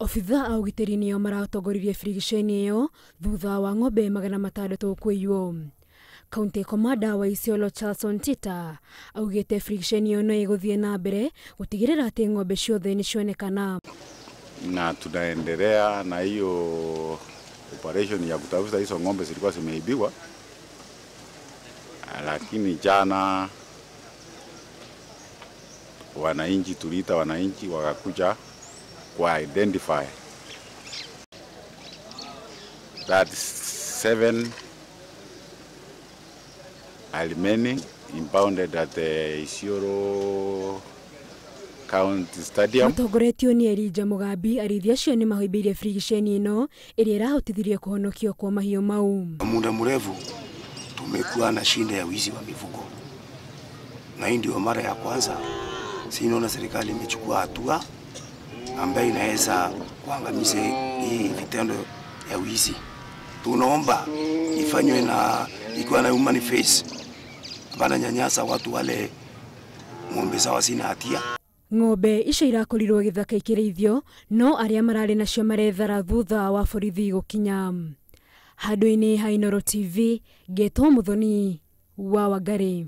Obitha a ugitiri nio maratongoririe birigiceni iyo thutha wa ng'ombe 600 kuiywo. County Commander wa Isiolo Tita augite birigiceni iyo no iguthie na mbere gutigirira ati ng'ombe ciothe nicionekana. Na tunaendelea na hiyo operation ya kutafuta hizo ng'ombe zilikuwa zimeibiwa, lakini jana wananchi tuliita wananchi wakakuja kwa identify that 7 are remaining impounded at the Isiolo County Stadium. Mutongoretio ni Eri Mugambi arithia cio ni mahoibirie birigiceni ino iria irahotithirie kuhonokio kwa mahiũ mau. Muda mrefu tumekuwa na shida ya wizi wa mifugo, na hii ndio mara ya kwanza sinaona serikali imechukua hatua ambayo inaweza kuangamiza hii vitendo ya wizi. Tunaomba ifanywe na ikiwa na human face, bana nyanyasa watu wale ng'ombe zao sina hatia. Ng'ombe icio irakorirwo githaka ikirithio, no aria marari nacio marethara thutha wa borithi gukinya. Handũ-inĩ ha Inooro TV, Getwo Muthoni wa Wangari.